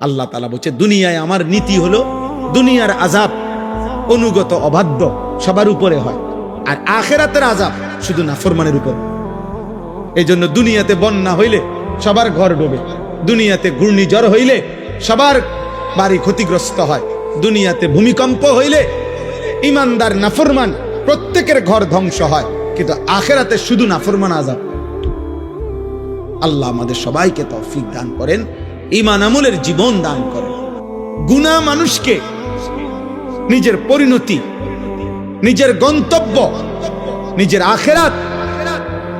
আল্লাহ তাআলা বলছে দুনিয়ায় আমার নীতি হলো দুনিয়ার আযাব অনুগত অবাধ্য সবার উপরে হয়, আর আখিরাতের আযাব শুধু নাফরমানের উপর। এই জন্য দুনিয়াতে বন্যা হইলে সবার ঘর ডোবে, দুনিয়াতে ঘূর্ণিঝড় হইলে সবার বাড়ি ক্ষতিগ্রস্ত হয়, দুনিয়াতে ভূমিকম্প হইলে ইমানদার নাফরমান প্রত্যেকের ঘর ধ্বংস হয়, কিন্তু আখিরাতে শুধু নাফরমান আযাব। আল্লাহ আমাদের সবাইকে তৌফিক দান করেন, ঈমান আমলের জীবন দান করেন। গুনাহ মানুষকে নিজের পরিণতি, নিজের গন্তব্য, নিজের আখিরাত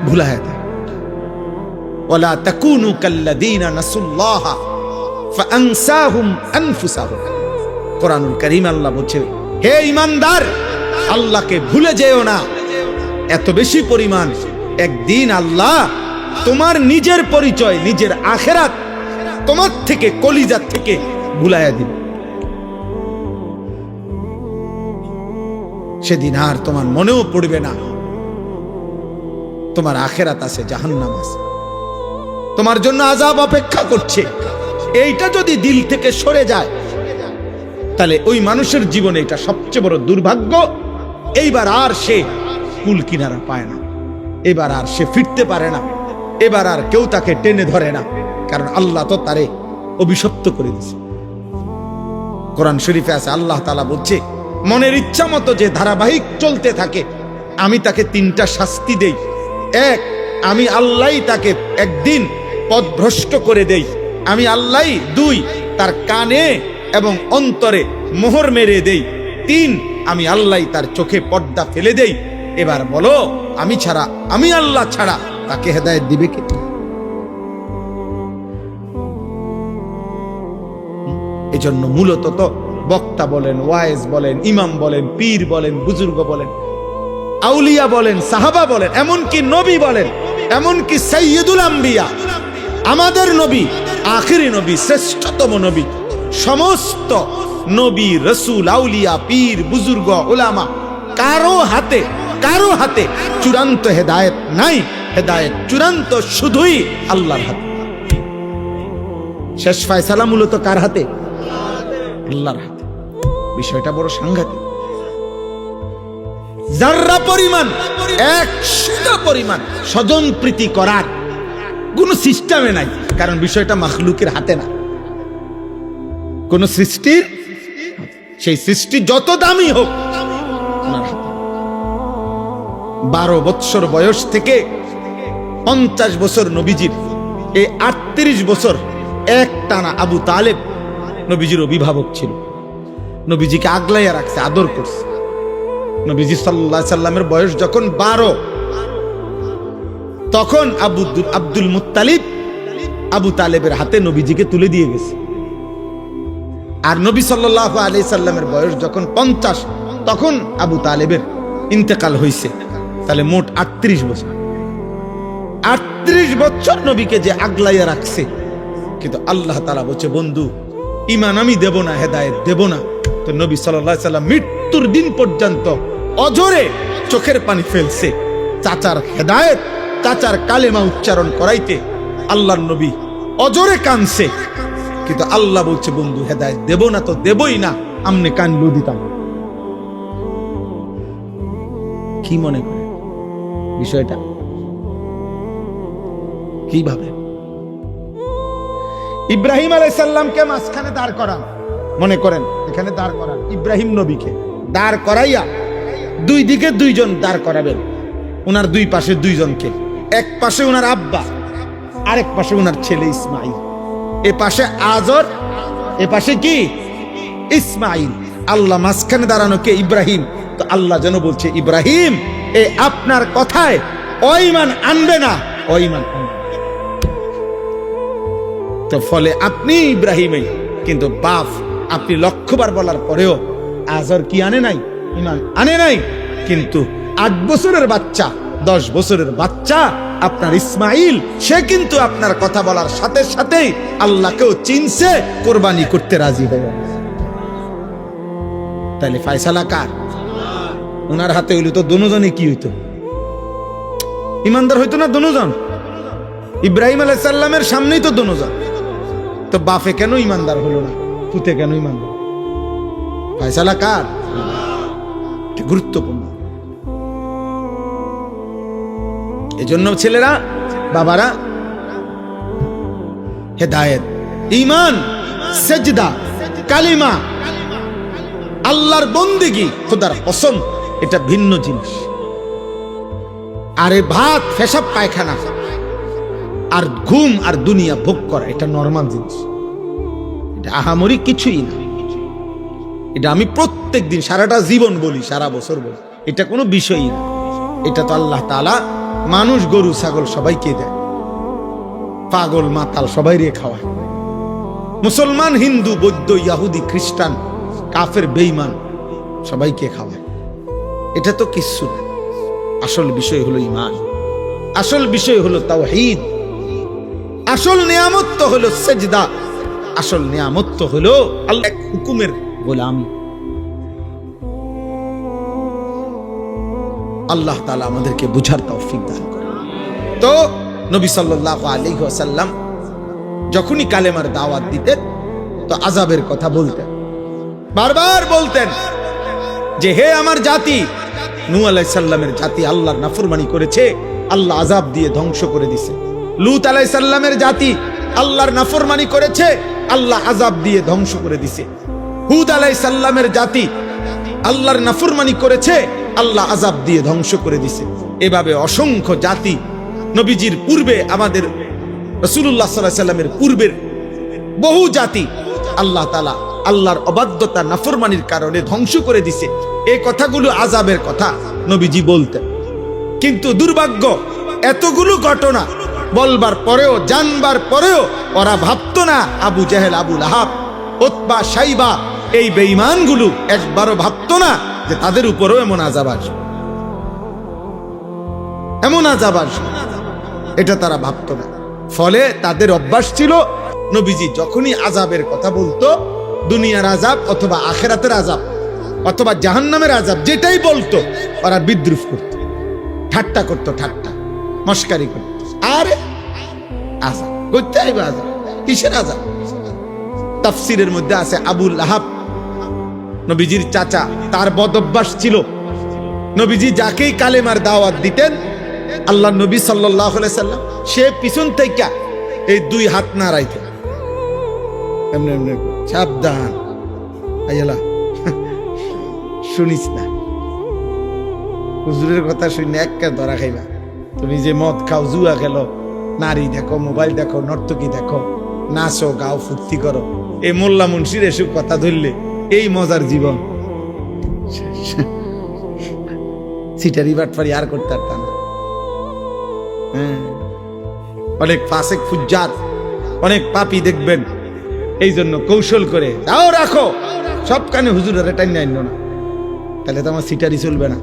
ভুলায় দেয়। ওয়ালা তাকুনু কাল্লাযীনা নাসুল্লাহা ফাআনসাহুম আনফুসাহুম। কোরআনুল কারীম আল্লাহ বলছে, হে ঈমানদার, আল্লাহকে ভুলে যেও না এত বেশি পরিমাণ, একদিন আল্লাহ তোমার নিজের পরিচয়, নিজের আখিরাত তোমার থেকে, কলিজার থেকে ভুলাইয়া দিবে। সেদিন আর তোমার মনেও পড়বে না তোমার আখিরাত আছে, জাহান্নাম আছে, তোমার জন্য আযাব অপেক্ষা করছে। এইটা যদি দিল থেকে সরে যায় তাহলে ওই মানুষের জীবনে এটা সবচেয়ে বড় দুর্ভাগ্য। এইবার আর সে কুল কিনারা পায় না, এবার আর সে ফিরতে পারে না, এবার আর কেউ তাকে টেনে ধরে না, কারণ আল্লাহ তো তারে অভিশপ্ত করে দিয়েছে। কোরআন শরীফে আছে, আল্লাহ তাআলা বলছে, মনের ইচ্ছা মতো যে ধারাবাহিক চলতে থাকে আমি তাকে তিনটা শাস্তি দেই। এক, আমি আল্লাহই তাকে একদিন পথভ্রষ্ট করে দেই, আমি আল্লাহই। দুই, তার কানে এবং অন্তরে মোহর মেরে দেই। তিন, আমি আল্লাহই তার চোখে পর্দা ফেলে দেই। এবার বলো, আমি ছাড়া, আমি আল্লাহ ছাড়া তাকে হেদায়েত দিবে কে? এজন্য মূলত তো বক্তা বলেন, ওয়াইজ বলেন, ইমাম বলেন, পীর বলেন, বুজুর্গ বলেন, আউলিয়া বলেন, সাহাবা বলেন, এমনকি নবী বলেন, এমনকি সাইয়্যিদুল আম্বিয়া, আমাদের নবী, আখিরি নবী, শ্রেষ্ঠতম নবী, সমস্ত নবী, রাসূল, আউলিয়া, পীর, বুজুর্গ, উলামা, কারো হাতে চূড়ান্ত হেদায়েত নাই। হেদায়েত চূড়ান্ত শুধুই আল্লাহর হাতে। শেষ ফয়সালা মূলত কার হাতে? আল্লাহর হাতে। বিষয়টা বড় সাংঘাতিক। যাররা পরিমাণ, 100 পরিমাণ স্বজন প্রীতি করার কোন সিস্টেমে নাই, কারণ বিষয়টা মাখলুকের হাতে না, কোন সৃষ্টির, সেই সৃষ্টি যত দামি হোক ওনার হাতে। 12 বৎসর বয়স থেকে 50 বছর নবীজির, এই 38 বছর এক টানা আবু তালেব নবীজির অভিভাবক ছিল, নবীজিকে আগলাইয়া রাখছে, আদর করছে। নবীজি সাল্লাল্লাহু আলাইহি সাল্লামের বয়স যখন 12, তখন আব্দুল মুত্তালিব আবু তালেবের হাতে নবীজিকে তুলে দিয়ে গেছে। আর নবী সাল্লাল্লাহু আলাইহি সাল্লামের বয়স যখন 50, তখন আবু তালেবের ইন্তেকাল হয়েছে। তাহলে মোট 38 বছর। 38 বছর নবীকে যে আগলাইয়া রাখছে, কিন্তু আল্লাহ তাআলা বলছে, বন্ধু, ঈমান আমি দেব না, হেদায়েত দেব না। তো নবী সাল্লাল্লাহু আলাইহি সাল্লাম মৃত্যুর দিন পর্যন্ত অজরে চোখের পানি ফেলছে, চাচার হেদায়েত, চাচার কালেমা উচ্চারণ করাইতে আল্লাহর নবী অজরে কানছে। কিন্তু আল্লাহ বলছে, বন্ধু, হেদায়েত দেব না তো দেবই না, আমনে কানলু দিতাম। কি মনে করে বিষয়টা? কিভাবে ইব্রাহিম আলাইহিস সালামকে মাঝখানে দাঁড় করান, মনে করেন এখানে দাঁড় করান, ইব্রাহিম নবীকে দাঁড় করাইয়া দুই দিকে দুইজন দাঁড় করাবেন, উনার দুই পাশে দুইজনকে, এক পাশে উনার আব্বা, আরেক পাশে উনার ছেলে ইসমাইল, এ পাশে আজর, এ পাশে কি ইসমাইল। আল্লাহ মাঝখানে দাঁড়ানো কে? ইব্রাহিম। তো আল্লাহ যেন বলছে, ইব্রাহিম, এ আপনার কথায় ঈমান আনবে না, ঈমান আনবে। তো ফলে আপনি ইব্রাহিমই, কিন্তু বাপ আপনি লক্ষবার বলার পরেও আজর কি আনে নাই? ঈমান আনে নাই। কিন্তু 8 বছরের বাচ্চা, 10 বছরের বাচ্চা আপনার ইসমাইল, সে কিন্তু আপনার কথা বলার সাথে সাথেই আল্লাহকেও চিনছে, কোরবানি করতে রাজি হয়ে গেছে। তাহলে ফয়সালা কার? ওনার হাতে হইলে তো দুজনে কি হইতো? ইমানদার হইতো না দুজন? ইব্রাহিম আলাইহিস সালামের সামনেই তো দুজন, তো বাপে কেন ইমানদার হলো না, পুতে কেন ইমানদার? ফয়সালা কার? এটা গুরুত্বপূর্ণ। এজন্য ছেলেরা, বাবারা, হেদায়েত, ঈমান, সেজদা, কালিমা, আল্লাহর বন্দেগী, খোদার কসম, এটা ভিন্ন জিনিস। আরে ভাত, পেশাব, পায়খানা আর ঘুম আর দুনিয়া ভোগ করা, এটা নরমাল জিনিস। এটা আহামরি কিছুই না। এটা আমি প্রত্যেক দিন সারাটা জীবন বলি, সারা বছর বলি, এটা কোনো বিষয়ই না। এটা তো আল্লাহ তাআলা মানুষ, গরু, ছাগল সবাইকে দেয়, পাগল মাতাল সবাই রে খাওয়ায়, মুসলমান, হিন্দু, বৌদ্ধ, ইহুদি, খ্রিস্টান, কাফের, বেঈমান সবাইকে খাওয়ায়। এটা তো কিচ্ছু না। আসল বিষয় হলো ঈমান, আসল বিষয় হলো তাওহীদ, আসল নিয়ামত তো হলো সেজদা, আসল নিয়ামত তো হলো আল্লাহর হুকুমের গোলামি। আল্লাহ তাআলা আমাদেরকে বুঝার তৌফিক দান করেন। তো নবী সাল্লাল্লাহু আলাইহি ওয়াসাল্লাম যখনই কালেমার দাওয়াত দিতেন তো আযাবের কথা বলতেন, বারবার বলতেন যে হে আমার জাতি, নূহ আলাইহিস সালামের জাতি আল্লাহর নাফরমানি করেছে, আল্লাহ আযাব দিয়ে ধ্বংস করে দিয়েছে। লূত আলাইহিস সালামের জাতি আল্লাহর নাফরমানি করেছে, আল্লাহ আযাব দিয়ে ধ্বংস করে দিয়েছে। হুদ আলাইহিস সালামের জাতি আল্লাহর নাফরমানি করেছে, আল্লাহ আযাব দিয়ে ধ্বংস করে দিয়েছে। এভাবে অসংখ্য জাতি নবীজির পূর্বে, আমাদের রাসূলুল্লাহ সাল্লাল্লাহু আলাইহি সাল্লামের পূর্বের বহু জাতি আল্লাহ তাআলা আল্লাহর অবাধ্যতা, নাফরমানির কারণে ধ্বংস করে দিছে। এই কথাগুলো আযাবের কথা নবীজি বলতেন। কিন্তু দুর্ভাগ্য, এতগুলো ঘটনা বলবার পরেও, জানবার পরেও ওরা ভাবতো না, আবু জেহেল, আবু লাহাব, উতবা, শাইবা, এই বেঈমানগুলো একবারও ভাবতো না যে তাদের উপরেও এমন আযাব আসবে, এমন আযাব আসবে, এটা তারা ভাবতো না। ফলে তাদের অভ্যাস ছিল, নবীজি যখনই আযাবের কথা বলতো, দুনিয়ার আযাব অথবা আখিরাতের আযাব অথবা জাহান্নামের আযাব যেটাই বলতো, ওরা বিদ্রুপ করত, ঠাট্টা করত, ঠাট্টা মস্কারি করত। আরে আযাব করতে আইবা, আযাব কিসের আযাব? তাফসীরের মধ্যে আছে আবু লাহাব, নবীজির চাচা, তার বদ অভ্যাস ছিল, নবীজি যাকেই কালেমার দাওয়াত দিতেন, আল্লাহ নবী সাল্লাল্লাহু আলাইহি সাল্লাম সে পিছন থেকে এই দুই হাত নাড়াইতেন, এমনি এমনি, সাবধান আইলা, শুনিস না, হুজুরের কথা শুনে একটা ধরা খাইবা। তুমি যে মদ খাও, জুয়া খেলো, নারী দেখো, মোবাইল দেখো, নর্তকী দেখো, নাচো, গাও, ফুর্তি করো, এই মোল্লা মুন্সির এসব কথা ধরলে এই মজার জীবন, সিটারি বাটপারি আর করতে পারতাম না। অনেক ফাসেক ফুজ্জার, অনেক পাপী দেখবেন, এই জন্য কৌশল করে তাও রাখো, সব কানে হুজুরের টাইম না, তাহলে তো আমার সিটারি চলবে না।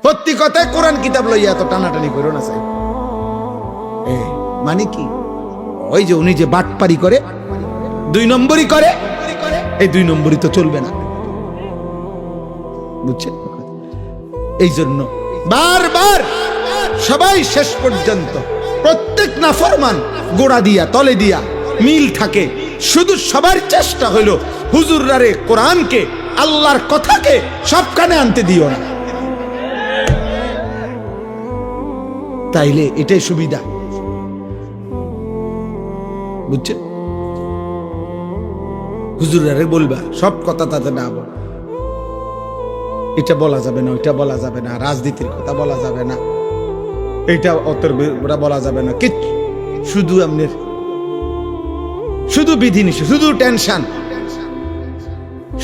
প্রত্যেক কথায় কোরআন কিতাব লইয়া এত টানাটানি করো না। চাই মানে কি, ওই যে উনি যে বাটপারি করে, 2 নম্বরই করে, এই 2 নম্বরই তো চলবে না, বুঝছেন? এই জন্য বারবার সবাই শেষ পর্যন্ত প্রত্যেক নাফরমান গোড়া দিয়া তলে দিয়া মিল থাকে। শুধু সবার চেষ্টা হলো হুজুররারে, কোরআনকে, আল্লাহর কথাকে সব কানে আনতে দিও না, তাইলে এটাই সুবিধা, বুঝছেন? হুজুররারে বলবা, সব কথা তাতে না বল, এটা বলা যাবে না, ওইটা বলা যাবে না, রাজনীতির কথা বলা যাবে না, এটা অতর বলা যাবে না, কিচ্ছু, শুধু আপনার শুধু বিধিনিষেধ, শুধু টেনশন,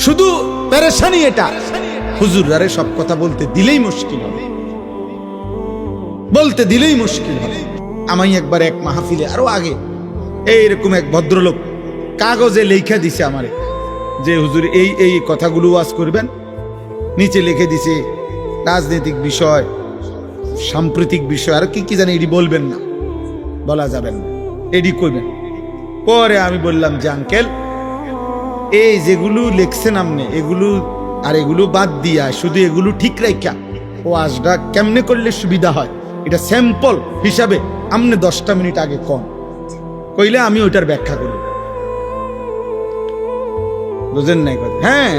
শুধু পেরেশানি। এটা হুজুররারে সব কথা বলতে দিলেই মুশকিল হবে, বলতে দিলেই মুশকিল হবে। আমি একবার এক মাহফিলে, আরো আগে, এইরকম এক ভদ্রলোক কাগজে লেখা দিছে আমারে যে হুজুর এই এই কথাগুলো ওয়াজ করবেন, নিচে লিখে দিছে রাজনৈতিক বিষয়, সাম্প্রতিক বিষয়, আর কি কি জানি, এটি বলবেন না, বলা যাবেন না, এডি করবেন। পরে আমি বললাম যে আঙ্কেল, এই যেগুলো লিখছেন আপনি, এগুলো আর এগুলো বাদ দিয়া শুধু এগুলো ঠিক রাখা ওয়াজটা কেমনে করলে সুবিধা হয়, এটা স্যাম্পল হিসাবে আপনি 10টা মিনিট আগে কইলে আমি ওইটার ব্যাখ্যা করব। বুঝেন নাই কথা? হ্যাঁ,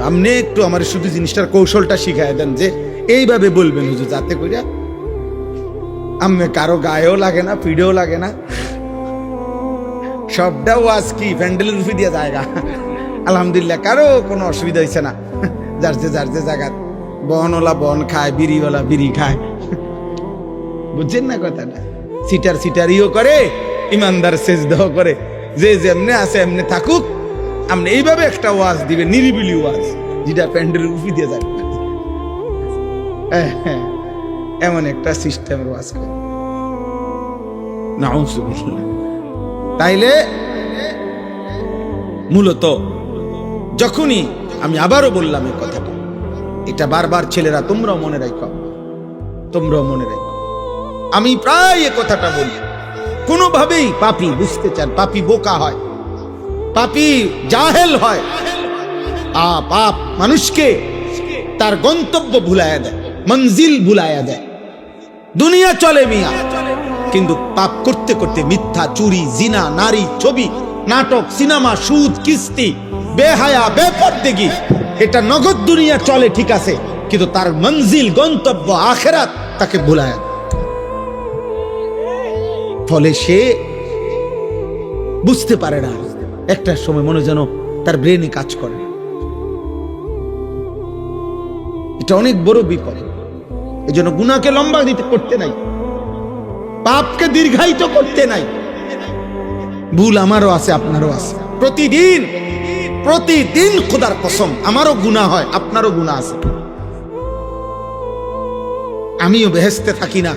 আপনি একটু আমার শুধু জিনিসটার কৌশলটা শিখাই দেন যে এইভাবে বলবেন হুজুর, যাতে কইরা আমি কারো গায়েও লাগে না, পিঠেও লাগে না, সবটাও আজ কি প্যান্ডেলের রুফি দিয়ে জায়গা। আলহামদুলিল্লাহ, কারো কোনো অসুবিধা হয়েছে না। যার যে জায়গা, বহনওয়ালা বহন খায়, বিড়িওয়ালা বিড়ি খায়। বুঝছেন না কথাটা? সিটারিও করে, ইমানদার সেজদাহ করে। যে যেমনে আছে এমনি থাকুক। আপনি এইভাবে একটা ওয়াজ দিবে, নিরিবিলি ওয়াজ, যেটা প্যান্ডেলের রুফি দিয়ে যাবে। এমন একটা সিস্টেমের ওয়াজ করে। নাউযুবিল্লাহ। তাইলে মূলত যখনই আমি আবারও বললাম এই কথাটা, এটা বারবার ছেলেরা তোমরাও মনে রাখো, আমি প্রায় এ কথাটা বলি। কোনোভাবেই পাপী বুঝতে চান, পাপী বোকা হয়, পাপী জাহেল হয়। পাপ মানুষকে তার গন্তব্য ভুলাইয়া দেয়, মঞ্জিল ভুলাইয়া দেয়। দুনিয়া চলে মিয়া, কিন্তু পাপ করতে করতে মিথ্যা, চুরি, জিনা, নারী, ছবি, নাটক, সিনেমা, সুদ, কিস্তি, বেহায়া, বেপরদেগি, এটা নগদ দুনিয়া চলে ঠিক আছে, কিন্তু তার মঞ্জিল, গন্তব্য আখিরাত তাকে ভুলায়। ফলে সে বুঝতে পারে না, একটা সময় মনে যেন তার ব্রেনে কাজ করে। এটা অনেক বড় বিপদ। এই জন্য গুনাহকে লম্বা করতে নাই, পাপকে দীর্ঘায়িত করতে নাই। ভুল আমারও আছে, আপনারও আছে। প্রতিদিন খোদার কসম আমারও গুনাহ হয়, আপনারও গুনাহ আছে। আমিও বেহেশতে থাকি না,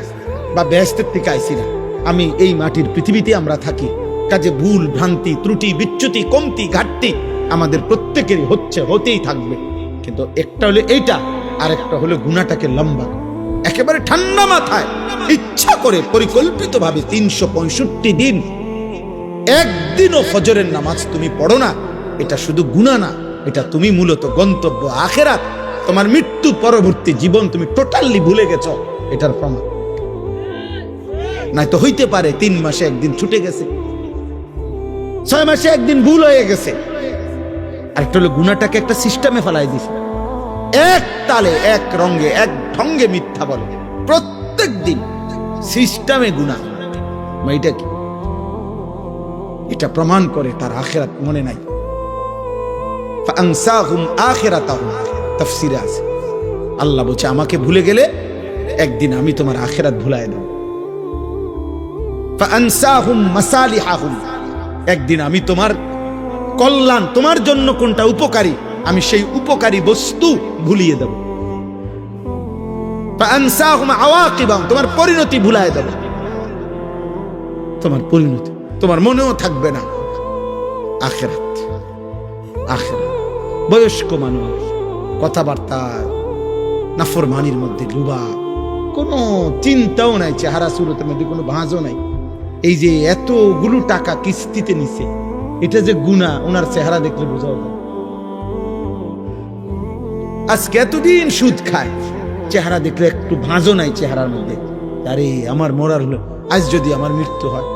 বা বেহেশতের থেকে আইছি না। আমি এই মাটির পৃথিবীতে আমরা থাকি, কাজে ভুল, ভ্রান্তি, ত্রুটি, বিচ্যুতি, কমতি, ঘাটতি আমাদের প্রত্যেকেরই হচ্ছে, হতেই থাকবে। কিন্তু একটা হলো এইটা, আর একটা হলো গুনাহটাকে লম্বা, একেবারে ঠান্ডা মাথায় ইচ্ছা করে পরিকল্পিতভাবে 365 দিন একদিনও ফজরের নামাজ তুমি পড়ো না, এটা শুধু গুনাহ না, এটা তুমি মূলত গন্তব্য আখিরাত, তোমার মৃত্যু পরবর্তী জীবন তুমি টোটালি ভুলে গেছো, এটার প্রমাণ। নাই তো হইতে পারে 3 মাসে একদিন ছুটে গেছে, 6 মাসে একদিন ভুল হয়ে গেছে। আর একটা হলো গুনাহটাকে একটা সিস্টেমে ফেলাই দিছে, এক তালে, এক রঙে, এক ঢঙ্গে মিথ্যা বলে প্রত্যেক দিন, সিস্টেমে গুনাহ। এইটা কি? এটা প্রমাণ করে তার আখিরাত মনে নাই। ফাআনসাহুম আখিরাতাহুম, তাফসীরে আছে, আল্লাহ বলছে আমাকে ভুলে গেলে একদিন আমি তোমার আখিরাত ভুলায় দেব। ফাআনসাহুম মাসালিহাহুম, একদিন আমি তোমার কল্যাণ, তোমার জন্য কোনটা উপকারী, আমি সেই উপকারী বস্তু ভুলিয়ে দেব। ফাআনসাহুম আওয়াকিবাহুম, তোমার পরিণতি ভুলায় দেব। তোমার পরিণতি তোমার মনেও থাকবে না। আখিরাত, বয়স্ক মানুষ, কথাবার্তা নাফরমানির মধ্যে ডুবা, কোনো চিন্তাও নাই, চেহারা সুরতের মধ্যে কোনো ভাঁজও নাই। এই যে এতগুলো টাকা কিস্তিতে নিছে, এটা যে গুনাহ, ওনার চেহারা দেখলে বোঝা যায়। আজকে এতদিন সুদ খায়, চেহারা দেখলে একটু ভাঁজও নাই চেহারার মধ্যে। আরে আমার মরার হলো, আজ যদি আমার মৃত্যু হয়,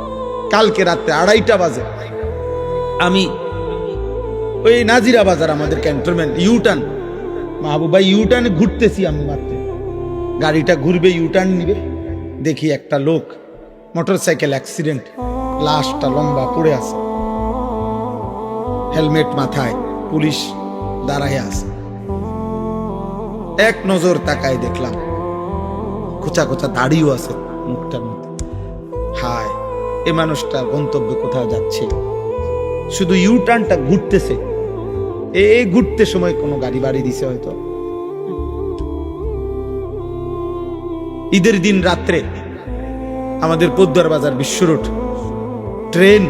কালকে রাত্রে 2:30 বাজে আমি ওই নাজিরা বাজার, আমাদের ক্যান্টনমেন্ট ইউটার্ন, মাহবুবা ইউটার্নে ঘুরতেছি, আমি মাত্র গাড়িটা ঘুরবে, ইউটার্ন নিবে, দেখি একটা লোক মোটরসাইকেল অ্যাক্সিডেন্ট, লাশটা লম্বা পড়ে আছে, হেলমেট মাথায়, পুলিশ দাঁড়ায় আছে। এক নজর তাকায় দেখলাম কোচা কোচা দাড়িও আছে মুখটার মধ্যে। হায়, এ মানুষটা গন্তব্যে কোথাও যাচ্ছে, শুধু ইউটার্নটা ঘুরতেছে। এই ঘুরতে সময় কোনো গাড়ি বাড়ি দিছে হয়তো। ঈদের দিন রাত্রে আমাদের পদ্মার বাজার বিশ্ব রোড, ট্রেন,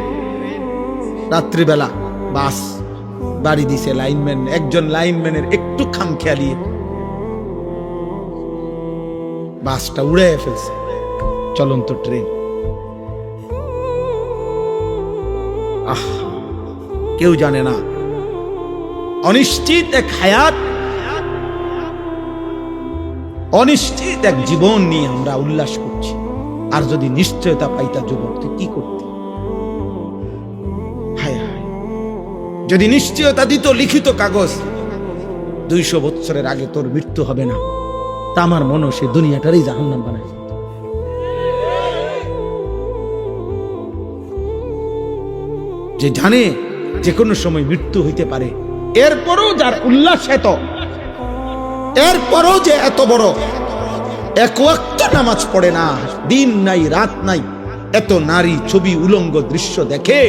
রাত্রিবেলা বাস বাড়ি দিছে। লাইনম্যান, একজন লাইনম্যানের একটু খামখেয়ালি বাসটা উড়াইয়া ফেলছে, চলন্ত ট্রেন। কেউ জানে না, অনিশ্চিত এক হায়াত, অনিশ্চিত এক জীবন নিয়ে আমরা উল্লাস করছি। আর যদি নিশ্চয়তা পাইতা যুবক, তুই কি করতে? যদি নিশ্চয়তা দিত লিখিত কাগজ 200 বছরের আগে তোর মৃত্যু হবে না, তা আমার মনে সে দুনিয়াটারই জাহান্নাম বানায়। যে জানে যে কোনো সময় মৃত্যু হইতে পারে, এরপরও যার উল্লাস এত, এরপরও যে এত বড় এক ওয়াক্ত নামাজ পড়ে না, দিন নাই রাত নাই, এত নারী ছবি উলঙ্গ দৃশ্য দেখে,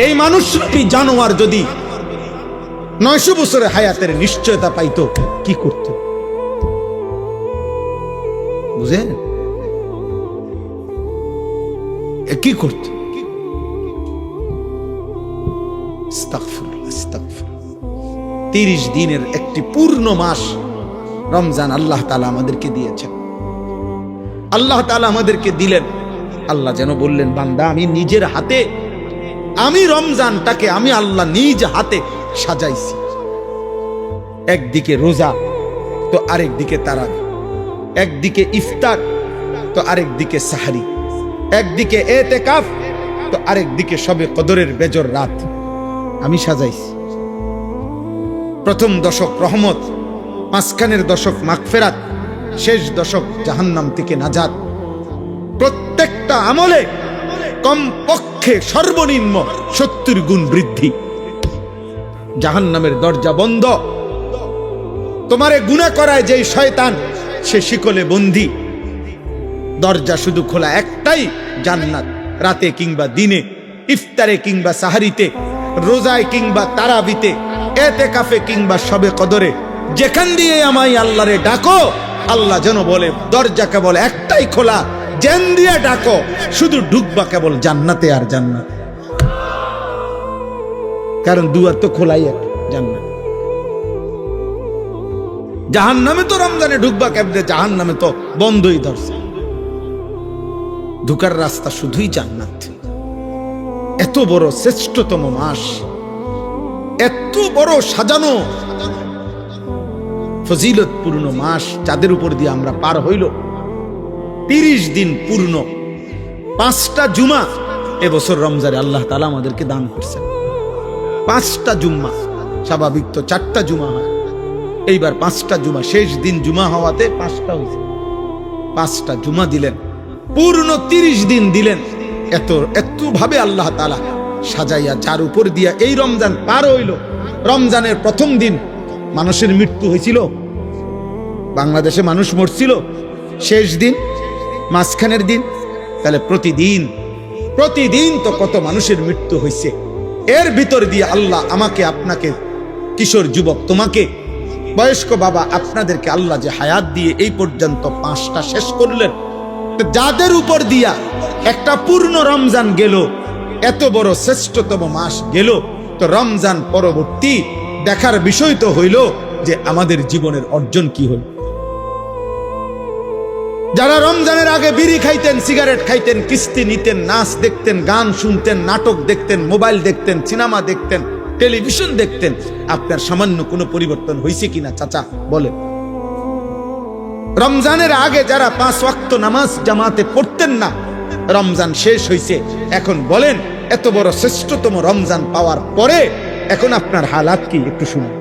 এই মানুষটি জানোয়ার যদি 900 বছরের হায়াতের নিশ্চয়তা পাইতো কি করত? বুঝেন কি করত? 30 দিনের একটি পূর্ণ মাস রমজান আল্লাহ তাআলা আমাদেরকে দিয়েছেন। আল্লাহ তাআলা আমাদেরকে দিলেন। আল্লাহ যেন বললেন, বান্দা আমি নিজের হাতে, আমি রমজানটাকে আমি আল্লাহ নিজ হাতে সাজাইছি। একদিকে রোজা তো আরেক দিকে তারাবি, একদিকে ইফতার তো আরেক দিকে সাহরি, একদিকে এতেকাফ তো আরেক দিকে শবে কদরের বেজর রাত আমি সাজাইছি। প্রথম দশক রহমত, মাঝখানের দশক মাগফিরাত, শেষ দশক জাহান্নাম থেকে নাজাত। প্রত্যেকটা আমলে কমপক্ষে সর্বনিম্ন 70 গুণ বৃদ্ধি। জাহান্নামের দরজা বন্ধ। তোমারে গুনাহ করায় যেই শয়তান, সে শিকলে বন্দী। দরজা শুধু খোলা একটাই, জান্নাত। রাতে কিংবা দিনে, ইফতারে কিংবা সাহারিতে, রোজায় কিংবা তারাবিতে, এতেকাফে কিংবা শবে কদরে, যেখান দিয়ে আমায় আল্লাহরে ডাকো, আল্লাহ যেন বলে দরজা কেবল একটাই খোলা, যেন দিয়ে ডাকো শুধু ঢুকবা কেবল জান্নাতে আর জান্নাত। কারণ দুয়ার তো খোলাই এক, জান্নাত। জাহান্নামে তো রমজানে ঢুকবা কেমনে? জাহান্নামে তো বন্ধই দরজা। ঢুকার রাস্তা শুধুই জান্নাত। এত বড় শ্রেষ্ঠতম মাস, এত বড় সাজানো ফজিলতপূর্ণ মাস, যাদের উপর দিয়ে আমরা পার হইল 30 দিন পূর্ণ, 5টা জুমা এবছর রমজানে আল্লাহ তাআলা আমাদেরকে দান করছেন। 5টা জুম্মা, স্বাভাবিক তো 4টা জুমা হয়, এইবার 5টা জুমা, শেষ দিন জুমা হওয়াতে 5টা হয়েছে। 5টা জুমা দিলেন, পূর্ণ 30 দিন দিলেন। এত ভাবে আল্লাহ তাআলা সাজাইয়া, যার উপর দিয়া এই রমজান পার হইল। রমজানের প্রথম দিন মানুষের মৃত্যু হয়েছিল, বাংলাদেশে মানুষ মরছিল। শেষ দিন, মাঝখানের দিন, তাহলে প্রতিদিন তো কত মানুষের মৃত্যু হয়েছে। এর ভিতর দিয়ে আল্লাহ আমাকে, আপনাকে, কিশোর যুবক তোমাকে, বয়স্ক বাবা আপনাদেরকে আল্লাহ যে হায়াত দিয়ে এই পর্যন্ত 5টা শেষ করলেন, যাদের উপর দিয়া একটা পূর্ণ রমজান গেল, এত বড় শ্রেষ্ঠতম মাস গেল, তো রমজান পরবর্তী দেখার বিষয় তো হইল যে আমাদের জীবনের অর্জন কি হল। যারা রমজানের আগে বিড়ি খাইতেন, সিগারেট খাইতেন, কিস্তি নিতেন, নাচ দেখতেন, গান শুনতেন, নাটক দেখতেন, মোবাইল দেখতেন, সিনেমা দেখতেন, টেলিভিশন দেখতেন, আপনার সামান্য কোনো পরিবর্তন হয়েছে কিনা চাচা বলেন? রমজানের আগে যারা 5 ওয়াক্ত নামাজ জামাতে পড়তেন না, রমজান শেষ হয়েছে, এখন বলেন এত বড় শ্রেষ্ঠতম রমজান পাওয়ার পরে এখন আপনার হালাত কি একটু শুনুন।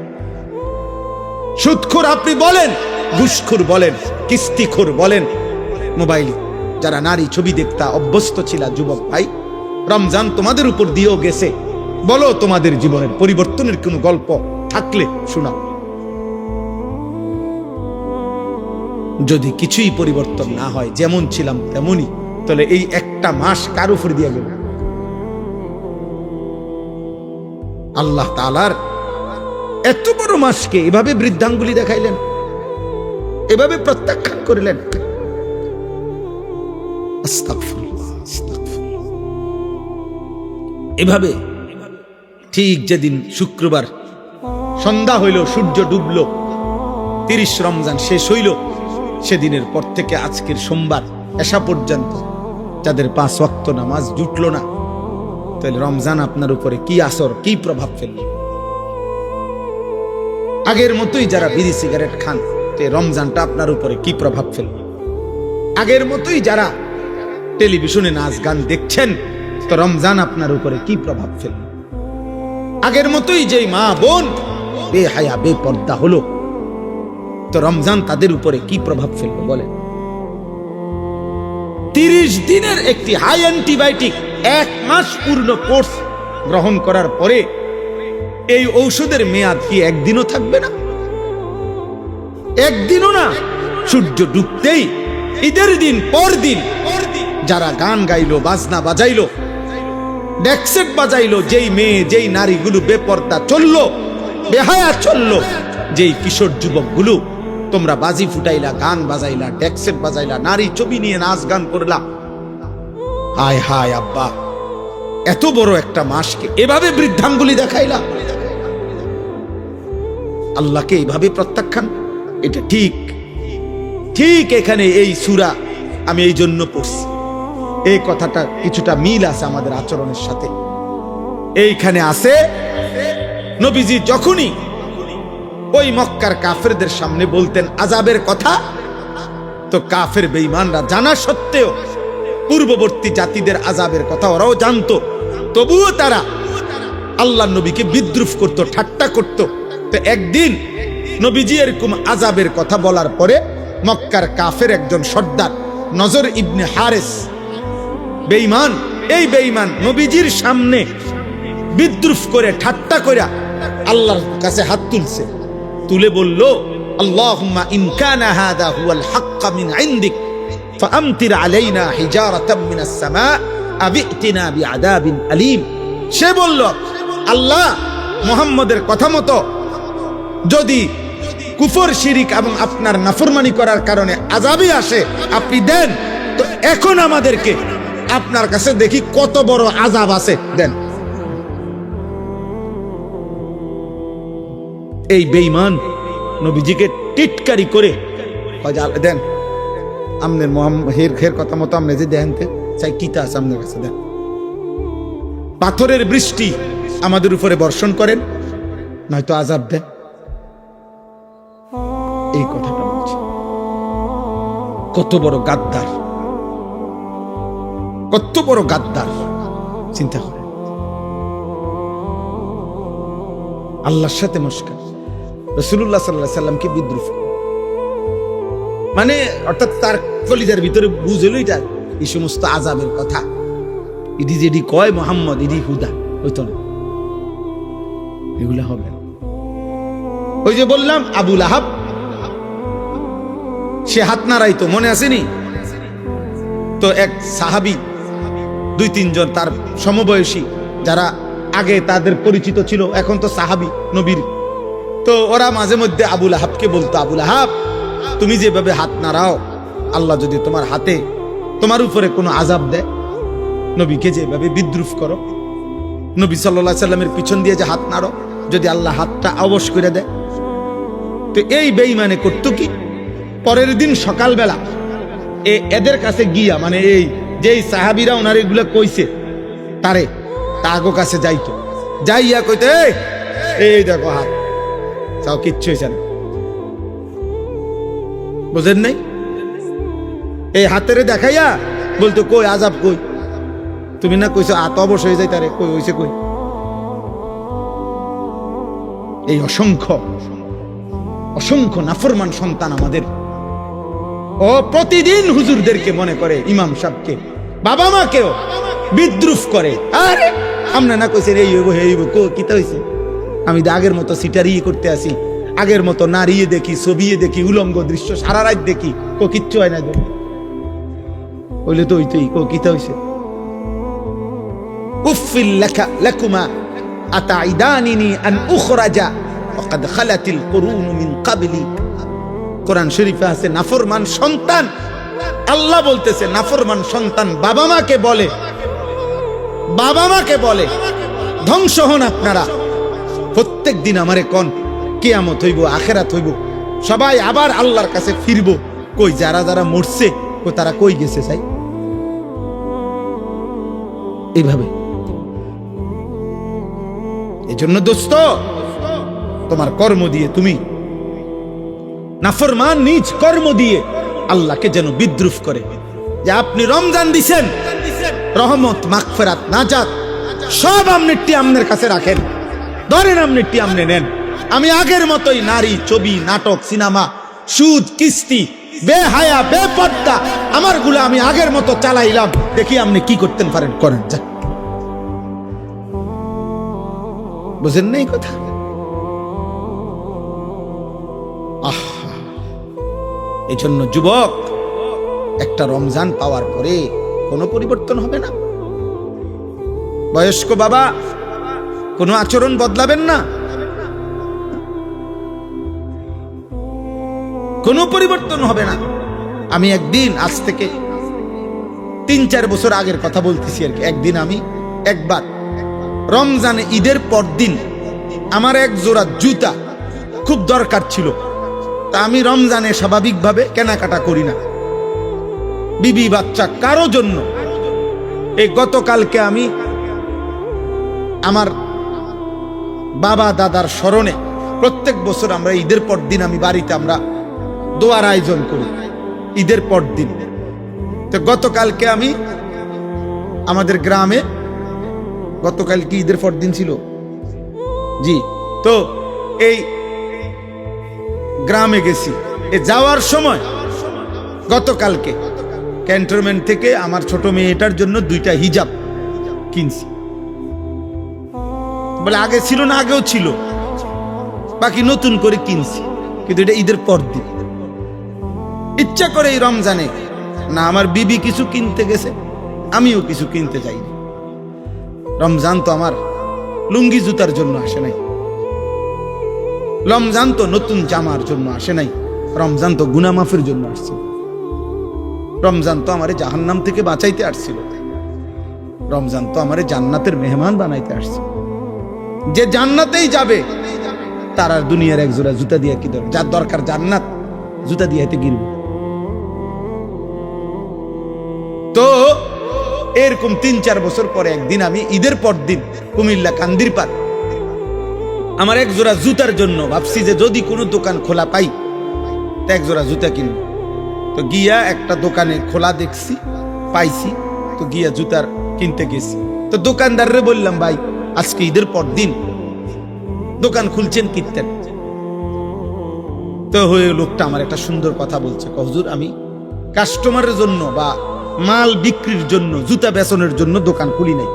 সুদখোর আপনি বলেন, ঘুষখোর বলেন, কিস্তিখোর বলেন, মোবাইল যারা নারী ছবি দেখতা অভ্যস্ত ছিল, যুবক ভাই, রমজান তোমাদের উপর দিয়েও গেছে, বলো তোমাদের জীবনের পরিবর্তনের কোনো গল্প থাকলে শোনাও। যদি কিছুই পরিবর্তন না হয়, যেমন ছিলাম তেমনই, তাহলে এই একটা মাস কার উপর দিয়ে গেল? আল্লাহ তাআলার এত বড় মাসকে এভাবে বৃদ্ধাঙ্গুলি দেখাইলেন, এভাবে প্রত্যাখ্যান করিলেন। আস্তাগফিরুল্লাহ, আস্তাগফিরুল্লাহ। এভাবে ঠিক যেদিন শুক্রবার সন্ধ্যা হইল, সূর্য ডুবল, 30 রমজান শেষ হইল, সেদিনের পর থেকে আজকের সোমবার এশা পর্যন্ত যাদের 5 ওয়াক্ত নামাজ জুটল না, তাহলে রমজান আপনার উপরে কি আসর, কি প্রভাব ফেলল? আগের মতোই যারা বিড়ি সিগারেট খান, তো রমজানটা আপনার উপরে কি প্রভাব ফেলল? আগের মতোই যারা টেলিভিশনে নাচ গান দেখছেন, তো রমজান আপনার উপরে কি প্রভাব ফেলল? আগের মতোই যেই মা বোন বেহায়া বেপর্দা হলো, তো রমজান তাদের উপরে কি প্রভাব ফেলবে বলেন? 30 দিনের একটি হাই অ্যান্টিবায়োটিক 1 মাস পূর্ণ কোর্স গ্রহণ করার পরে এই ঔষধের মেয়াদ কি একদিনও থাকবে না? একদিনও না। সূর্য ডুবতেই ঈদের দিন পর দিন যারা গান গাইলো, বাজনা বাজাইলো, ডেকসেট বাজাইলো, যেই মেয়ে যেই নারীগুলো বেপর্দা চললো, বেহায়া চললো, যেই কিশোর যুবকগুলো তোমরা বাজি ফুটাইলা, গান বাজাইলা, ডেকসেট বাজাইলা, নারী ছবি নিয়ে নাচ গান করলা, হায় হায় আব্বা, এত বড় একটা মাসকে এভাবে বৃদ্ধাঙ্গুলি দেখাইলা, আল্লাহকে এইভাবে প্রত্যাখ্যান, এটা ঠিক ঠিক। এখানে এই সূরা আমি এই জন্য পড়ছি, এই কথাটা কিছুটা মিল আছে আমাদের আচরণের সাথে। এইখানে আছে নবীজি যখনই ওই মক্কার কাফেরদের সামনে বলতেন আযাবের কথা, তো কাফের বেঈমানরা জানা সত্ত্বেও, পূর্ববর্তী জাতিদের আযাবের কথা ওরাও জানতো, তবুও তারা আল্লাহর নবীকে বিদ্রুপ করত, ঠাট্টা করত। তো একদিন নবীজি এরকম আযাবের কথা বলার পরে মক্কার কাফের একজন সর্দার নজর ইবনে হারেস বেঈমান, এই বেঈমান নবীজির সামনে বিদ্রুপ করে ঠাট্টা করে আল্লাহর কাছে হাত তুলছে, তুলে বলল, আল্লাহুম্মা ইন কানা হাদা হুয়াল হাক্ক মিন ইনদিক ফাআমতির আলাইনা হিজারাতাম মিনাস সামা আবিতিনা বিআযাবিন আলীম। সে বলল, আল্লাহ, মুহাম্মদের কথা মতো যদি কুফর, শিরিক এবং আপনার নাফরমানি করার কারণে আযাবই আসে, আপনি দেন, তো এখন আমাদেরকে আপনার কাছে দেখি কত বড় আযাব আছে, দেন। এই বেঈমান নবীজিকে টিটকারি করে দেন, আমনের হের কথা মতো আপনি যে দেন চাই কিতা আছে আপনার কাছে, দেন। পাথরের বৃষ্টি আমাদের উপরে বর্ষণ করেন, নয়তো আযাব দেন। এই কথাটা বলছি। কত বড় গাদ্দার, কত বড় গাদ্দার, চিন্তা করেন। আল্লাহর সাথে মস্কার, রাসূলুল্লাহ সাল্লাল্লাহু আলাইহি সাল্লামকে বিদ্রুপ, মানে অর্থাৎ তার কলিজার ভিতরে বুঝলো এটা এই সমস্ত আযাবের কথা, ইডি যেডি কয় মুহাম্মদ ইডি হুদা, হইতো না, এগুলা হবে না। ওই যে বললাম আবু লাহাব, সে হাত নাড়াইতো, মনে আসেনি? তো এক সাহাবী, 2-3 জন তার সমবয়সী যারা আগে তাদের পরিচিত ছিল, এখন তো সাহাবী নবীর, তো ওরা মাঝে মধ্যে আবু লাহাবকে বলতো, আবু লাহাব, তুমি যেভাবে হাত নাড়াও, আল্লাহ যদি তোমার হাতে তোমার উপরে কোনো আযাব দেয়, নবীকে যেভাবে বিদ্রুপ করো, নবী সাল্লাল্লাহু আলাইহি সাল্লামের পিছন দিয়ে যে হাত নাড়ো, যদি আল্লাহ হাতটা অবশ করে দেয়। তো এই বেঈমানে করতো কি, পরের দিন সকালবেলা এদের কাছে গিয়া, মানে এই যেই সাহাবীরা ওনার এগুলো কইছে তারে, তাগো কাছে যাইতো, যাইয়া কইতে, এই দেখো হাত, তাও কিচ্ছু হয়েছে না, বুঝেন নাই? এই হাতেরে দেখাইয়া বলতো, কই আযাব কই, তুমি না কইছো হাত অবশ হয়ে যায়, তারে কই হইছে কই? এই অসংখ্য অসংখ্য নাফরমান সন্তান আমাদের, ও প্রতিদিন হুজুরদেরকে মনে করে, ইমাম সাহেবকে, বাবা মাকেও বিদ্রুপ করে। আরে আমরা না কইছেন এই হইব এই হইব, কিতা হইছে? আমি তো আগের মতো সিটারি করতে আসি, আগের মতো নাড়িয়ে দেখি, ছবিয়ে দেখি, উলঙ্গ দৃশ্য সারা রাত দেখি, কিচ্ছু হয় না, হইলে তো হইতেই, কিতা হইছে? উফিল লাকুমা আতাইদানিনি আন উখরাজা ওয়াকাদ খালাতিল কুরুন মিন ক্বাবলি। কোরআন শরীফে আছে নাফরমান সন্তান, আল্লাহ বলতেছে নাফরমান সন্তান বাবা মাকে বলে, বাবা মাকে বলে ধ্বংস হন আপনারা, প্রত্যেক দিন আমারে কোন কিয়ামত হইব, আখিরাত হইব, সবাই আবার আল্লাহর কাছে ফিরবো। কই যারা যারা মরছে তারা কই গেছে? চাই এইভাবে। এজন্য দোস্ত, তোমার কর্ম দিয়ে তুমি নাফরমান নিজ কর্ম দিয়ে আল্লাহকে যেন বিদ্রুপ করে, যে আপনি রমজান দিছেন, রহমত, মাগফিরাত, নাজাত সব আমনেরটি আপনার কাছে রাখেন, ধরেন আপনি টিয়ামনে নেন, আমি আগের মতোই নারী, ছবি, নাটক, সিনেমা, সুদ, কিস্তি, বেহায়া, বেপর্দা আমার গুলা আমি আগের মতো চালাইলাম, দেখি আপনি কি করতেন পারেন, করেন যা। বুঝেন না এই কথা? এই জন্য যুবক, একটা রমজান পাওয়ার পরে কোনো পরিবর্তন হবে না। বয়স্ক বাবা, কোনো আচরণ বদলাবেন না, কোনো পরিবর্তন হবে না। আমি একদিন, আজ থেকে 3-4 বছর আগের কথা বলতেছি আর কি, একদিন আমি একবার রমজানে ঈদের পর দিন আমার এক জোড়া জুতা খুব দরকার ছিল। তা আমি রমজানে স্বাভাবিকভাবে কেনাকাটা করি না, বিবি বাচ্চা কারো জন্য। এই গতকালকে আমি আমার বাবা দাদার স্মরণে, প্রত্যেক বছর আমরা ঈদের পর দিন আমি বাড়িতে আমরা দোয়ার আয়োজন করি ঈদের পর দিন। তো গতকালকে আমি আমাদের গ্রামে, গতকাল কি ঈদের পর দিন ছিল? জি, তো এই গ্রামে গেছি। যাওয়ার সময় গতকালকে ক্যান্টনমেন্ট থেকে আমার ছোট মেয়েটার জন্য 2টা হিজাব কিনছি। বলে আগে ছিল না? আগেও ছিল, বাকি নতুন করে কিনছি, কিন্তু এটা ঈদের পর দিন। ইচ্ছা করে এই রমজানে না আমার বিবি কিছু কিনতে গেছে, আমিও কিছু কিনতে যাই। রমজান তো আমার লুঙ্গি জুতার জন্য আসে নাই, রমজান তো নতুন জামার জন্য আসে নাই, রমজান তো গুনাহ মাফের জন্য আসছে। রমজান তো আমারে জাহান্নাম থেকে বাঁচাইতে আসছিল, রমজান তো আমারে জান্নাতের মেহমান বানাইতে আসছে। যে জান্নাতেই যাবে তার আর দুনিয়ার এক জোড়া জুতা দিয়ে কি দরকার? যার দরকার জান্নাত, জুতা দিয়ে হাতে গিরবে। তো এরকম 3-4 বছর পরে একদিন আমি ঈদের পর দিন কুমিল্লা কান্দির পার আমার এক জোড়া জুতার জন্য ভাবছি যে যদি কোনো দোকান খোলা পাই তো এক জোড়া জুতা কিনব। তো গিয়া একটা দোকানে খোলা দেখছি, পাইছি, তো গিয়া জুতার কিনতে গেছি। তো দোকানদাররে বললাম, ভাই আজকে ঈদের পর দিন দোকান খুলছেন কিনতেন? তো হয়ে লোকটা আমার একটা সুন্দর কথা বলছে, হুজুর আমি কাস্টমারের জন্য বা মাল বিক্রির জন্য, জুতা বেচনের জন্য দোকান খুলি নাই।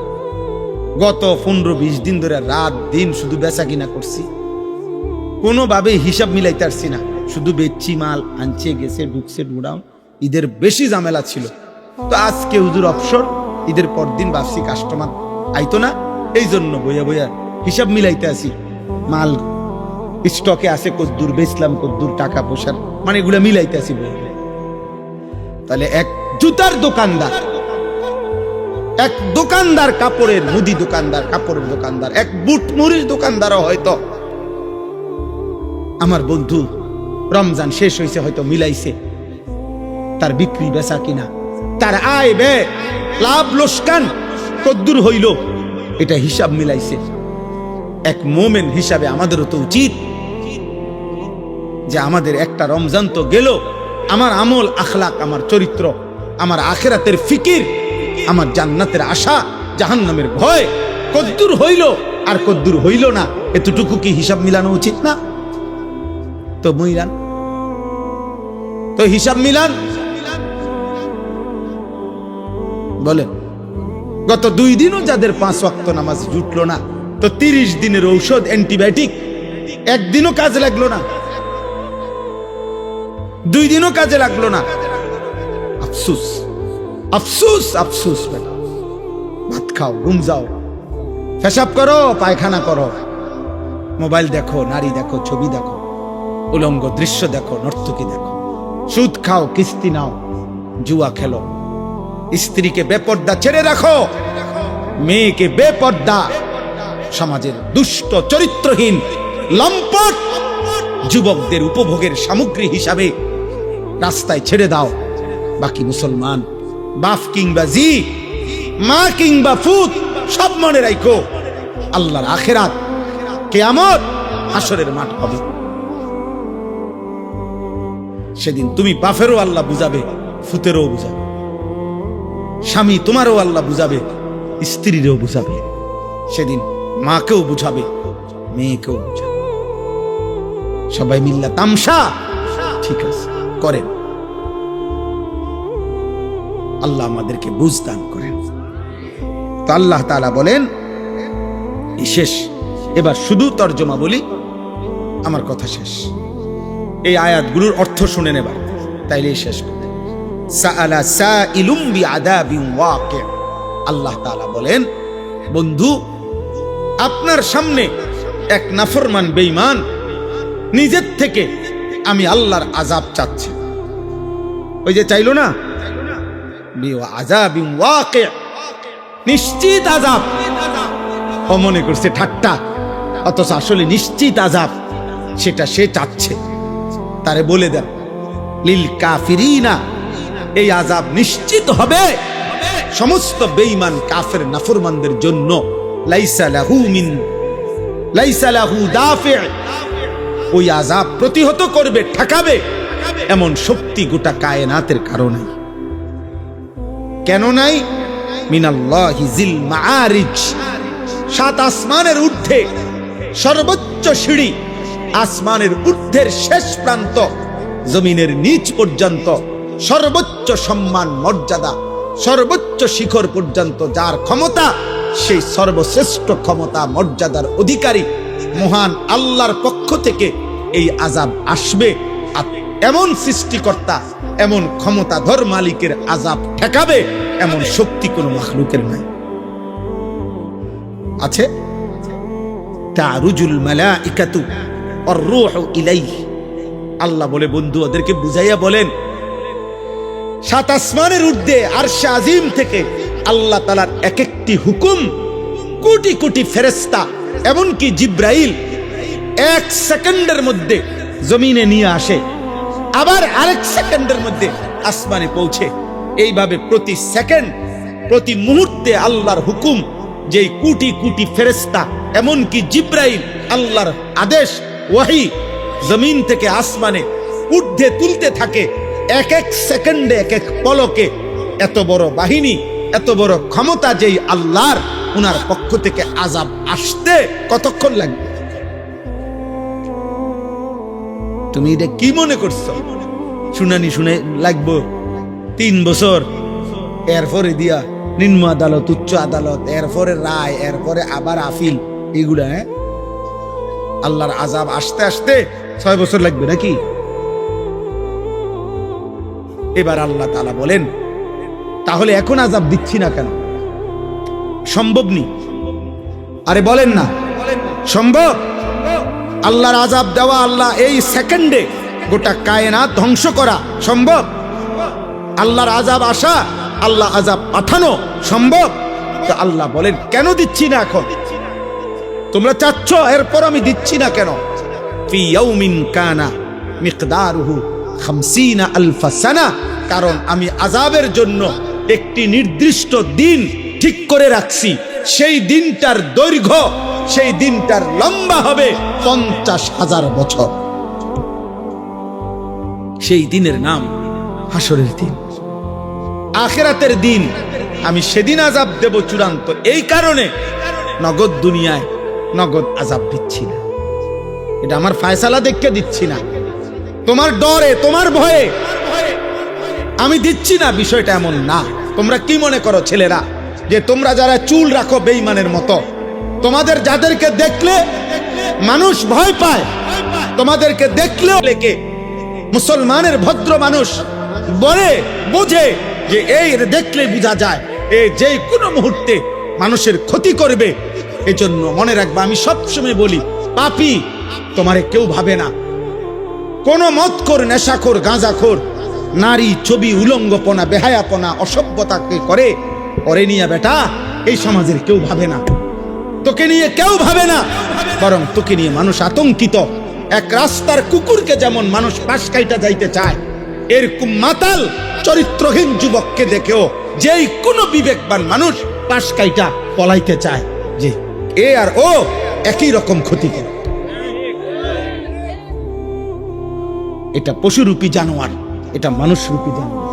গত 15-20 দিন ধরে রাত দিন শুধু বেচা কিনা করছি, কোনোভাবে হিসাব মিলাইতে পারছি না, শুধু বেচছি, মাল আনছে গেছে, ঢুকছে ঢুড়াও। ঈদের বেশি ঝামেলা ছিল। তো আজকে হুজুর অবসর, ঈদের পর দিন ভাবছি কাস্টমার আইতো না, এই জন্য বইয়া বইয়া হিসাব মিলাইতে আসি, মাল স্টকে আছে কদ্দুর, বেচলাম কদ্দুর, টাকা পয়সার মানে এগুলা মিলাইতে আসি বইয়া। তাহলে এক জুতার দোকানদার, এক দোকানদার কাপড়ের, মুদি দোকানদার, কাপড়ের দোকানদার, এক বুট মুড়ির দোকানদারও হয়তো আমার বন্ধু রমজান শেষ হয়েছে হয়তো মিলাইছে তার বিক্রি বেচা কিনা, তার আয় ব্যয়, লাভ লোকসান কদ্দুর হইল, এটা হিসাব মিলাইছে। এক মোমেন হিসাবে আমাদেরও তো উচিত যে আমাদের একটা রমজান তো গেল, আমার আমল আখলাক, আমার চরিত্র, আমার আখিরাতের ফিকির, আমার জান্নাতের আশা, জাহান্নামের ভয় কদ্দুর হইল আর কদ্দুর হইল না, এতটুকু কি হিসাব মিলানো উচিত না? তো মিলান, তো হিসাব মিলান। বলেন, গত 2 দিনও যাদের 5 ওয়াক্ত নামাজ জুটলো না, তো 30 দিনের ঔষধ অ্যান্টিবায়োটিক একদিনও কাজে লাগলো না, 2 দিনও কাজে লাগলো না। আফসোস, আফসোস, আফসোস। ভাত খাও, ঘুম যাও, পেশাব করো, পায়খানা করো, মোবাইল দেখো, নারী দেখো, ছবি দেখো, উলঙ্গ দৃশ্য দেখো, নর্তকী দেখো, সুদ খাও, কিস্তি নাও, জুয়া খেলো, স্ত্রীকে বেপর্দা ছেড়ে রাখো, মেয়েকে বেপর্দা, সমাজের দুষ্ট চরিত্রহীন লম্পট যুবকদের উপভোগের সামগ্রী হিসাবে রাস্তায় ছেড়ে দাও। বাকি মুসলমান, বাপ কিংবা জি, মা কিংবা ফুত, সব মনে রাখো, আল্লাহর আখিরাত, কিয়ামত, হাসরের মাঠ হবে। সেদিন তুমি বাপেরও আল্লাহ বুঝাবে, ফুতেরও বুঝাবে, স্বামী তোমারও আল্লাহ বুঝাবে, স্ত্রীরও বুঝাবে, সেদিন মাকেও বুঝাবে, মেয়েকেও বোঝান। সবাই মিল্লা তামসা ঠিক আছে করেন, আল্লাহ আমাদেরকে বুঝ দান করেন। তো আল্লাহ তাআলা বলেন শেষ, এবার শুধু তর্জমা বলি, আমার কথা শেষ। এই আয়াতগুলোর অর্থ শুনে নেবার, তাইলে শেষ করে। সাআলা সাইলুম বিআযাবিন ওয়াকি', আল্লাহ তাআলা বলেন বন্ধু আপনার সামনে এক নাফরমান বেঈমান নিজের থেকে আমি আল্লাহর আযাব চাচ্ছে। ওই যে চাইলো না বিআযাবিন ওয়াকি', নিশ্চিত আযাব। ও মনে করছে ঠাট্টা, অথচ আসলে নিশ্চিত আযাব সেটা সে চাচ্ছে। তারে বলে দেন লিল কাফিরিনা, এই আযাব নিশ্চিত হবে সমস্ত বেঈমান কাফের নাফরমানদের জন্য। লাইসা লাহু দাফি', ওই আযাব প্রতিহত করবে, ঠেকাবে এমন শক্তি গোটা কায়নাতের কারণে কেন নাই? মিনাল্লাহি জিল মাআরিজ, সাত আসমানের ঊর্ধ্বে সর্বোচ্চ সিঁড়ি, আসমানের ঊর্ধ্বের শেষ প্রান্ত, জমিনের নিচ পর্যন্ত সর্বোচ্চ সম্মান মর্যাদা, সর্বোচ্চ শিখর পর্যন্ত যার ক্ষমতা, সেই সর্বশ্রেষ্ঠ ক্ষমতা মর্যাদার অধিকারী মহান আল্লাহর পক্ষ থেকে এই আযাব আসবে। এমন সৃষ্টিকর্তা, এমন ক্ষমতাধর মালিকের আযাব ঠেকাবে এমন শক্তি কোন মাখলুকের নাই। আছে তারুজুল মালাইকাতু ওয়ার রূহু ইলাইহি, আল্লাহ বলে বন্ধু ওদেরকে বুঝাইয়া বলেন সাত আসমানের ঊর্ধ্বে আরশে আজিম থেকে আল্লাহ তাআলার এক একটি হুকুম কোটি কোটি ফেরেশতা, এমনকি জিব্রাইল এক সেকেন্ডের মধ্যে জমিনে নিয়ে আসে, আবার আরেক সেকেন্ডের মধ্যে আসমানে পৌঁছে। এইভাবে প্রতি সেকেন্ড, প্রতি মুহূর্তে আল্লাহর হুকুম, যেই কোটি কোটি ফেরেশতা এমনকি জিব্রাইল আল্লাহর আদেশ ওয়াহি জমিন থেকে আসমানে ঊর্ধ্বে তুলতে থাকে, এক এক সেকেন্ডে এক এক পলকে। এত বড় বাহিনী, এত বড় ক্ষমতা যেই আল্লাহর, উনার পক্ষ থেকে আযাব আসতে কতক্ষণ লাগবে? তুমি এটা কি মনে করছো শুনানি শুনে লাগবো 3 বছর, এরপরে দিয়া নিম্ন আদালত, উচ্চ আদালত, এরপরে রায়, এরপরে আবার আপিল, এগুলা আল্লাহর আযাব আসতে আসতে 6 বছর লাগবে নাকি? এবার আল্লাহ তাআলা বলেন তাহলে এখন আযাব দিচ্ছি না কেন? সম্ভব নি? আরে বলেন না সম্ভব? আল্লাহর আযাব দেওয়া, আল্লাহ এই সেকেন্ডে গোটা কায়নাত ধ্বংস করা সম্ভব? আল্লাহর আযাব আসা, আল্লাহ আযাব পাঠানো সম্ভব? তো আল্লাহ বলেন কেন দিচ্ছি না এখন? তোমরা চাচ্ছ, এরপর আমি দিচ্ছি না কেন? ফি ইয়াউমিন কানা মিকদারুহু 50 আলফ সানা, কারণ আমি আযাবের জন্য একটি নির্দিষ্ট দিন ঠিক করে রাখছি। সেই দিনটার দৈর্ঘ্য, সেই দিনটার লম্বা হবে 50,000 বছর। সেই দিনের নাম হাসরের দিন, আখিরাতের দিন। আমি সেদিন আযাব দেব চূড়ান্ত। এই কারণে নগদ দুনিয়ায় নগদ আযাব দিচ্ছি না। এটা আমার ফায়সালা দেখে দিচ্ছি না, তোমার ডরে, তোমার ভয়ে আমি দিচ্ছি না। বিষয়টা এমন না। তোমরা কি মনে করো ছেলেরা, যে তোমরা যারা চুল রাখো বেঈমানের মতো, তোমাদের যাদেরকে দেখলে মানুষ ভয় পায়, তোমাদেরকে দেখলেও লেকে মুসলমানের ভদ্র মানুষ বলে বোঝে যে এই দেখলে বোঝা যায় এই যে কোনো মুহূর্তে মানুষের ক্ষতি করবে। এজন্য মনে রাখবা, আমি সবসময় বলি, পাপী তোমারে কেউ ভাবে না। কোন মদখোর, নেশাখোর, গাঁজাখোর, নারী ছবি, উলঙ্গপনা, বেহায়াপনা, অসভ্যতাকে করে, ওরে নিয়ে বেটা এই সমাজের কেউ ভাবে না, তোকে নিয়ে কেউ ভাবে না, বরং তোকে নিয়ে মানুষ আতঙ্কিত। এক রাস্তার কুকুরকে যেমন মানুষ পাশ কাইটা যাইতে চায়, এরকম মাতাল চরিত্রহীন যুবককে দেখেও যেই কোনো বিবেকবান মানুষ পাশ কাইটা পলাইতে চায়, যে এ আর ও একই রকম ক্ষতি করে। এটা পশুরূপী জানোয়ার, এটা মানুষরূপী জানোয়ার,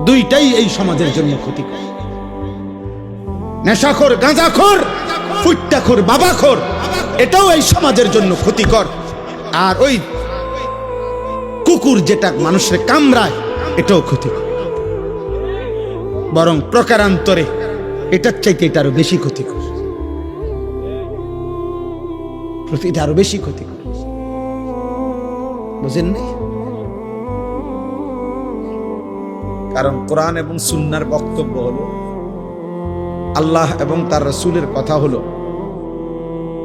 দুইটাই এই সমাজের জন্য ক্ষতিকর। নেশাখোর, গাঁজাখোর, ফুট্টাখোর বাবাখোর, এটাও এই সমাজের জন্য ক্ষতিকর। আর ওই কুকুর যেটা মানুষের কামড়ায়, এটাও ক্ষতিকর। বরং প্রকারান্তরে এটার চাইতে এটা আরো বেশি ক্ষতিকর, এটা আরো বেশি ক্ষতিকর। বুঝেন নাই? কারণ কোরআন এবং সুন্নাহর বক্তব্য হলো, আল্লাহ এবং তার রাসূলের কথা হলো,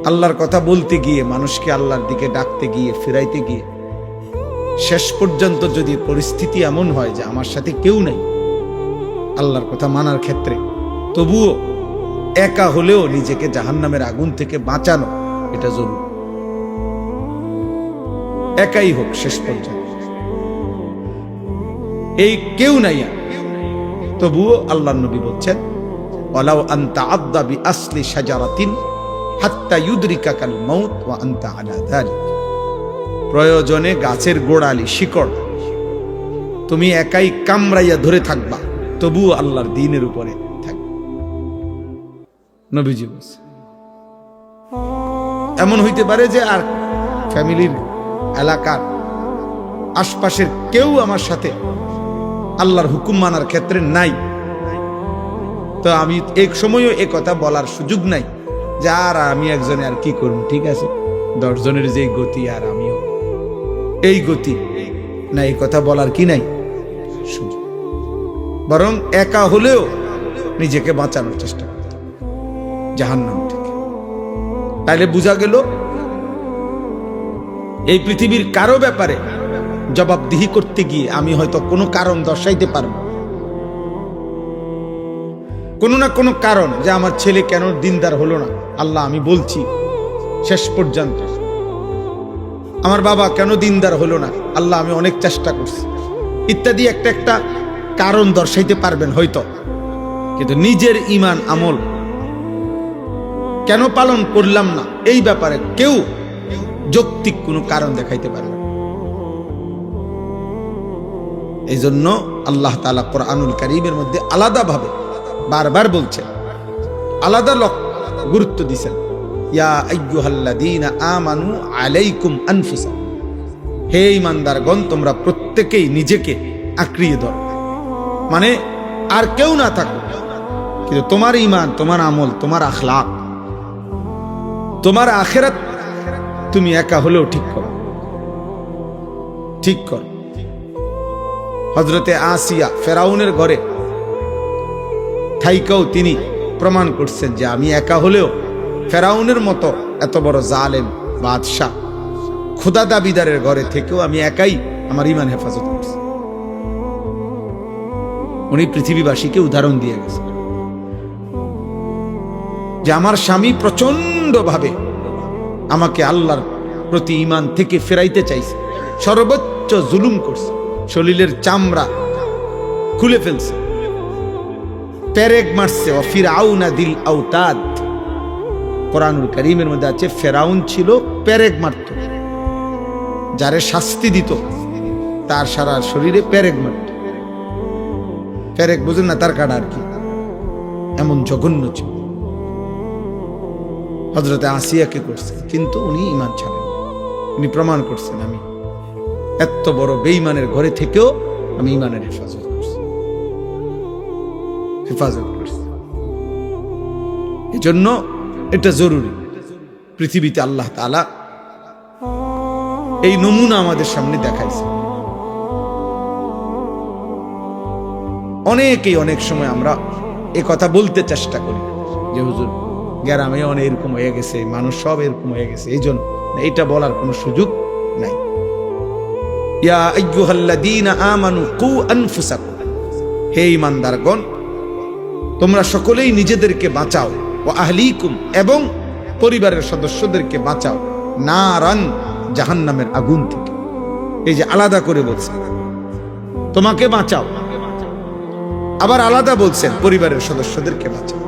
আল্লাহর কথা বলতে গিয়ে, মানুষকে আল্লাহর দিকে ডাকতে গিয়ে, ফিরাইতে গিয়ে শেষ পর্যন্ত যদি পরিস্থিতি এমন হয় যে আমার সাথে কেউ নাই আল্লাহর কথা মানার ক্ষেত্রে, তবুও একা হলেও নিজেকে জাহান্নামের আগুন থেকে বাঁচানো এটা জরুরি। একাই হোক শেষ পর্যন্ত, এই কেউ নাই, তবুও আল্লাহর নবী বলছেন, ওয়ালাউ আনতা আদদা বিআসলি শাজারাতিন হাত্তা ইউদরিকাকাল মাউত ওয়া আনতা আলা যালিক। প্রয়োজনে গাছের গোড়ালি, শিকড় তুমি একাই কামড়াইয়া ধরে থাকবা, তবুও আল্লাহর দ্বীনের উপরে থাকবে। নবীজি বলছে, এমন হইতে পারে যে আর ফ্যামিলির, এলাকার, আশপাশের কেউ আমার সাথে আল্লাহর হুকুম মানার ক্ষেত্রে নাই, তো আমি এক সময়ও এ কথা বলার সুযোগ নাই যে আর আমি একজনে আর কি করব, ঠিক আছে 10 জনের যে গতি আর আমিও এই গতি না, এই কথা বলার কি নাই সুযোগ। বরং একা হলেও নিজেকে বাঁচানোর চেষ্টা করতে জাহান্নাম থেকে। তাইলে বোঝা গেল এই পৃথিবীর কারো ব্যাপারে জবাবদিহি করতে গিয়ে আমি হয়তো কোনো কারণ দর্শাইতে পারবো, কোনো না কোনো কারণ, যে আমার ছেলে কেন দিনদার হলো না, আল্লাহ আমি বলছি শেষ পর্যন্ত। আমার বাবা কেন দিনদার হলো না, আল্লাহ আমি অনেক চেষ্টা করছি, ইত্যাদি একটা একটা কারণ দর্শাইতে পারবেন হয়তো। কিন্তু নিজের ঈমান আমল কেন পালন করলাম না, এই ব্যাপারে কেউ যৌক্তিক কোনো কারণ দেখাইতে পারবে না। এই জন্য আল্লাহ তাআলা কোরআনুল কারীমের মধ্যে আলাদাভাবে বারবার বলছেন, আলাদা গুরুত্ব দিয়েছেন, ইয়া আইয়ুহাল্লাযীনা আমানু আলাইকুম আনফুসাকুম, হে ঈমানদারগণ তোমরা প্রত্যেকেই নিজেকে আঁকড়িয়ে ধরো। মানে আর কেউ না থাকুক, কিন্তু তোমার ঈমান, তোমার আমল, তোমার আখলাক, তোমার আখিরাত তুমি একা হলেও ঠিক করো, ঠিক করো। হযরতে আসিয়া ফেরাউনের ঘরে থাইকাও তিনি প্রমাণ করছেন যে আমি একা হলেও ফেরাউনের মতো এত বড় জালেম বাদশাহ, খোদা দাবিদারের ঘরে থেকেও আমি একাই আমার ঈমান হেফাজত করছি। উনি পৃথিবীবাসীকে উদাহরণ দিয়ে গেছেন যে আমার স্বামী প্রচন্ড ভাবে আমাকে আল্লাহর প্রতি ঈমান থেকে ফেরাইতে চাইছে, সর্বোচ্চ জুলুম করছে, শরীরের চামড়া খুলে ফেলছে, পেরেক মারছে। ও ফিরআউনা দিল আওতাদ, কোরআনুল কারীমের মধ্যে আছে ফেরাউন ছিল পেরেক মারত, যারে শাস্তি দিত তার সারা শরীরে পেরেক মারত। পেরেক বুঝেন না, তার কাটা আর কি, এমন জঘন্য ছিল। হযরতে আসিয়াকে করছে, কিন্তু উনি ঈমান ছাড়েন, উনি প্রমাণ করছেন আমি এত বড় বেঈমানের ঘরে থেকেও আমি ঈমানের হেফাজত করছি, হেফাজত করছি। এজন্য এটা জরুরি। পৃথিবীতে আল্লাহ তাআলা এই নমুনা আমাদের সামনে দেখাইছে। অনেকেই অনেক সময় আমরা এ কথা বলতে চেষ্টা করি যে হুজুর গ্রামে অনেক এরকম হয়ে গেছে, মানুষ সব এরকম হয়ে গেছে, এই জন্য এটা বলার কোনো সুযোগ নাই। ইয়া আইয়ুহাল্লাযীনা আমানু কু আনফুসাকুম, হে ঈমানদারগণ তোমরা সকলেই নিজেদেরকে বাঁচাও, ওয়া আহলিকুম এবং পরিবারের সদস্যদেরকে বাঁচাও, নারান জাহান্নামের আগুন থেকে। এই যে আলাদা করে বলছেন তোমাকে বাঁচাও, আবার আলাদা বলছেন পরিবারের সদস্যদেরকে বাঁচাও।